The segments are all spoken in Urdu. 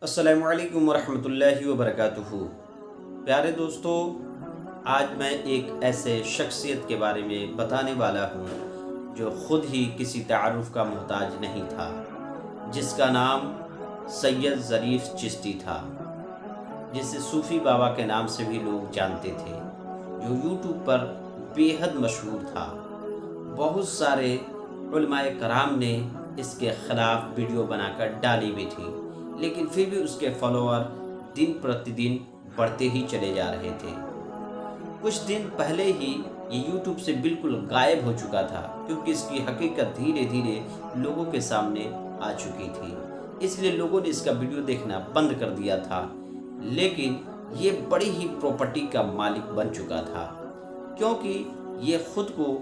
السلام علیکم ورحمۃ اللہ وبرکاتہ۔ پیارے دوستو، آج میں ایک ایسے شخصیت کے بارے میں بتانے والا ہوں جو خود ہی کسی تعارف کا محتاج نہیں تھا، جس کا نام سید ظریف چشتی تھا، جسے صوفی بابا کے نام سے بھی لوگ جانتے تھے، جو یوٹیوب پر بے حد مشہور تھا۔ بہت سارے علماء کرام نے اس کے خلاف ویڈیو بنا کر ڈالی بھی تھی، لیکن پھر بھی اس کے فالوور دن پرتی دن بڑھتے ہی چلے جا رہے تھے۔ کچھ دن پہلے ہی یہ یوٹیوب سے بالکل غائب ہو چکا تھا، کیونکہ اس کی حقیقت دھیرے دھیرے لوگوں کے سامنے آ چکی تھی، اس لیے لوگوں نے اس کا ویڈیو دیکھنا بند کر دیا تھا۔ لیکن یہ بڑی ہی پراپرٹی کا مالک بن چکا تھا، کیونکہ یہ خود کو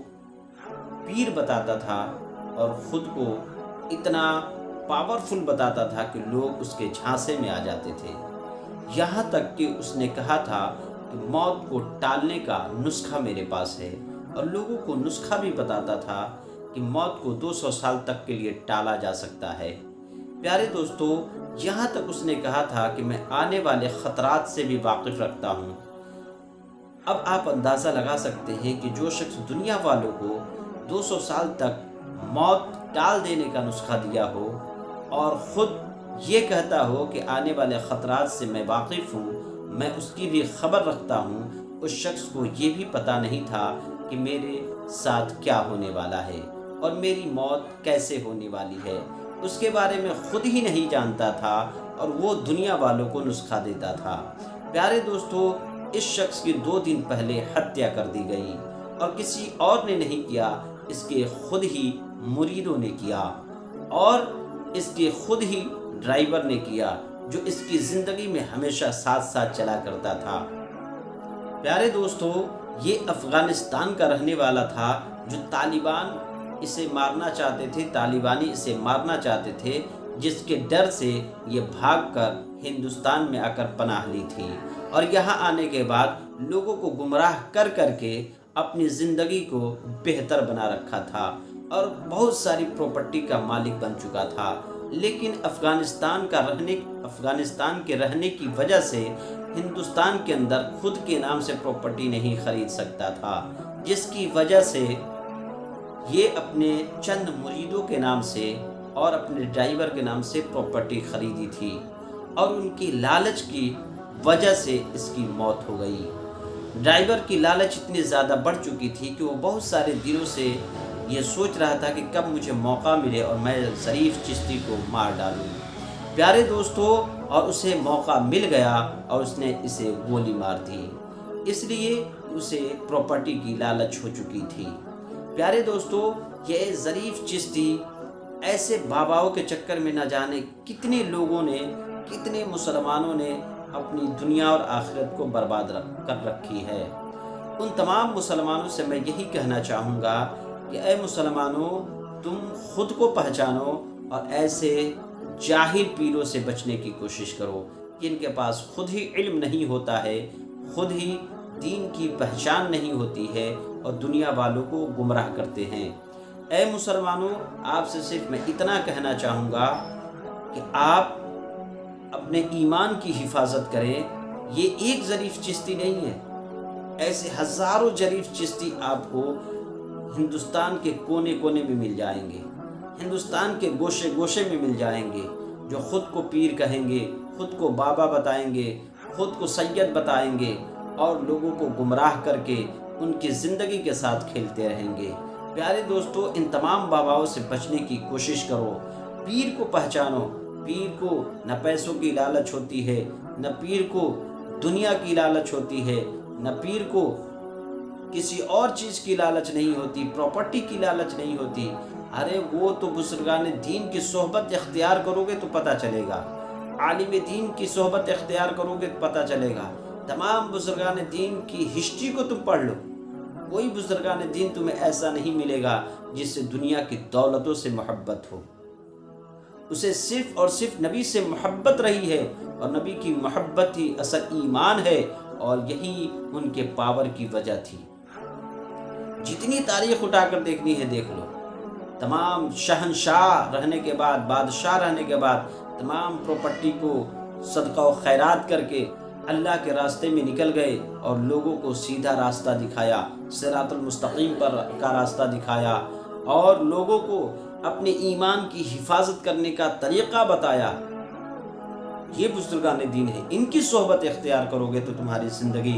پیر بتاتا تھا اور خود کو اتنا پاورفل بتاتا تھا کہ لوگ اس کے جھانسے میں آ جاتے تھے۔ یہاں تک کہ اس نے کہا تھا کہ موت کو ٹالنے کا نسخہ میرے پاس ہے، اور لوگوں کو نسخہ بھی بتاتا تھا کہ موت کو 200 سال تک کے لیے ٹالا جا سکتا ہے۔ پیارے دوستو، یہاں تک اس نے کہا تھا کہ میں آنے والے خطرات سے بھی واقف رکھتا ہوں۔ اب آپ اندازہ لگا سکتے ہیں کہ جو شخص دنیا والوں کو 200 سال تک موت ٹال دینے کا نسخہ دیا ہو اور خود یہ کہتا ہو کہ آنے والے خطرات سے میں واقف ہوں، میں اس کی بھی خبر رکھتا ہوں، اس شخص کو یہ بھی پتہ نہیں تھا کہ میرے ساتھ کیا ہونے والا ہے اور میری موت کیسے ہونے والی ہے۔ اس کے بارے میں خود ہی نہیں جانتا تھا اور وہ دنیا والوں کو نسخہ دیتا تھا۔ پیارے دوستو، اس شخص کی 2 دن پہلے ہتیا کر دی گئی، اور کسی اور نے نہیں کیا، اس کے خود ہی مریدوں نے کیا، اور اس کے خود ہی ڈرائیور نے کیا، جو اس کی زندگی میں ہمیشہ ساتھ ساتھ چلا کرتا تھا۔ پیارے دوستو، یہ افغانستان کا رہنے والا تھا، جو طالبان اسے مارنا چاہتے تھے، طالبانی اسے مارنا چاہتے تھے، جس کے ڈر سے یہ بھاگ کر ہندوستان میں آ کر پناہ لی تھی، اور یہاں آنے کے بعد لوگوں کو گمراہ کر کر کے اپنی زندگی کو بہتر بنا رکھا تھا اور بہت ساری پراپرٹی کا مالک بن چکا تھا۔ لیکن افغانستان کے رہنے کی وجہ سے ہندوستان کے اندر خود کے نام سے پراپرٹی نہیں خرید سکتا تھا، جس کی وجہ سے یہ اپنے چند مریدوں کے نام سے اور اپنے ڈرائیور کے نام سے پراپرٹی خریدی تھی، اور ان کی لالچ کی وجہ سے اس کی موت ہو گئی۔ ڈرائیور کی لالچ اتنی زیادہ بڑھ چکی تھی کہ وہ بہت سارے دنوں سے یہ سوچ رہا تھا کہ کب مجھے موقع ملے اور میں ظریف چشتی کو مار ڈالوں۔ پیارے دوستو، اور اسے موقع مل گیا اور اس نے اسے گولی مار دی، اس لیے اسے پراپرٹی کی لالچ ہو چکی تھی۔ پیارے دوستو، یہ ظریف چشتی ایسے باباؤں کے چکر میں نہ جانے کتنے لوگوں نے، کتنے مسلمانوں نے اپنی دنیا اور آخرت کو برباد کر رکھی ہے۔ ان تمام مسلمانوں سے میں یہی کہنا چاہوں گا کہ اے مسلمانوں، تم خود کو پہچانو اور ایسے جاہل پیروں سے بچنے کی کوشش کرو، جن کے پاس خود ہی علم نہیں ہوتا ہے، خود ہی دین کی پہچان نہیں ہوتی ہے اور دنیا والوں کو گمراہ کرتے ہیں۔ اے مسلمانوں، آپ سے صرف میں اتنا کہنا چاہوں گا کہ آپ اپنے ایمان کی حفاظت کریں۔ یہ ایک ظریف چشتی نہیں ہے، ایسے ہزاروں ظریف چشتی آپ کو ہندوستان کے کونے کونے میں مل جائیں گے، ہندوستان کے گوشے گوشے میں مل جائیں گے، جو خود کو پیر کہیں گے، خود کو بابا بتائیں گے، خود کو سید بتائیں گے، اور لوگوں کو گمراہ کر کے ان کی زندگی کے ساتھ کھیلتے رہیں گے۔ پیارے دوستو، ان تمام باباؤں سے بچنے کی کوشش کرو، پیر کو پہچانو۔ پیر کو نہ پیسوں کی لالچ ہوتی ہے، نہ پیر کو دنیا کی لالچ ہوتی ہے، نہ پیر کو کسی اور چیز کی لالچ نہیں ہوتی، پراپرٹی کی لالچ نہیں ہوتی۔ ارے وہ تو بزرگان دین کی صحبت اختیار کرو گے تو پتہ چلے گا، عالم دین کی صحبت اختیار کرو گے تو پتہ چلے گا۔ تمام بزرگان دین کی ہسٹری کو تم پڑھ لو، کوئی بزرگان دین تمہیں ایسا نہیں ملے گا جس سے دنیا کی دولتوں سے محبت ہو۔ اسے صرف اور صرف نبی سے محبت رہی ہے، اور نبی کی محبت ہی اصل ایمان ہے، اور یہی ان کے پاور کی وجہ تھی۔ جتنی تاریخ اٹھا کر دیکھنی ہے دیکھ لو، تمام شہنشاہ رہنے کے بعد، بادشاہ رہنے کے بعد، تمام پراپرٹی کو صدقہ و خیرات کر کے اللہ کے راستے میں نکل گئے اور لوگوں کو سیدھا راستہ دکھایا، صراط المستقیم پر کا راستہ دکھایا، اور لوگوں کو اپنے ایمان کی حفاظت کرنے کا طریقہ بتایا، یہ بزرگان دین ہے۔ ان کی صحبت اختیار کرو گے تو تمہاری زندگی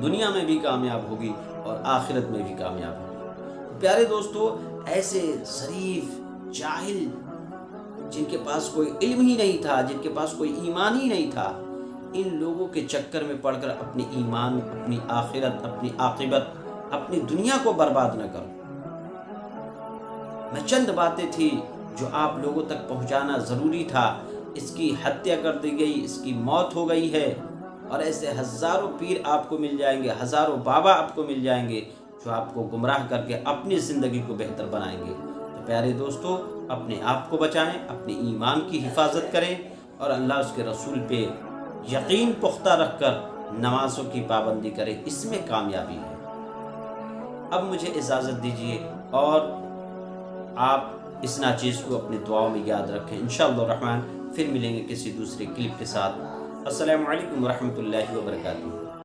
دنیا میں بھی کامیاب ہوگی اور آخرت میں بھی کامیاب ہوگی۔ پیارے دوستو، ایسے ظریف جاہل جن کے پاس کوئی علم ہی نہیں تھا، جن کے پاس کوئی ایمان ہی نہیں تھا، ان لوگوں کے چکر میں پڑ کر اپنی ایمان، اپنی آخرت، اپنی عاقبت، اپنی دنیا کو برباد نہ کرو۔ میں چند باتیں تھی جو آپ لوگوں تک پہنچانا ضروری تھا۔ اس کی ہتیا کر دی گئی، اس کی موت ہو گئی ہے، اور ایسے ہزاروں پیر آپ کو مل جائیں گے، ہزاروں بابا آپ کو مل جائیں گے جو آپ کو گمراہ کر کے اپنی زندگی کو بہتر بنائیں گے۔ تو پیارے دوستو، اپنے آپ کو بچائیں، اپنے ایمان کی حفاظت کریں، اور اللہ اس کے رسول پہ یقین پختہ رکھ کر نمازوں کی پابندی کریں، اس میں کامیابی ہے۔ اب مجھے اجازت دیجیے، اور آپ اس ناچیز کو اپنی دعاؤں میں یاد رکھیں۔ انشاءاللہ الرحمن پھر ملیں گے کسی دوسرے کلپ کے ساتھ۔ السلام علیکم ورحمۃ اللہ وبرکاتہ۔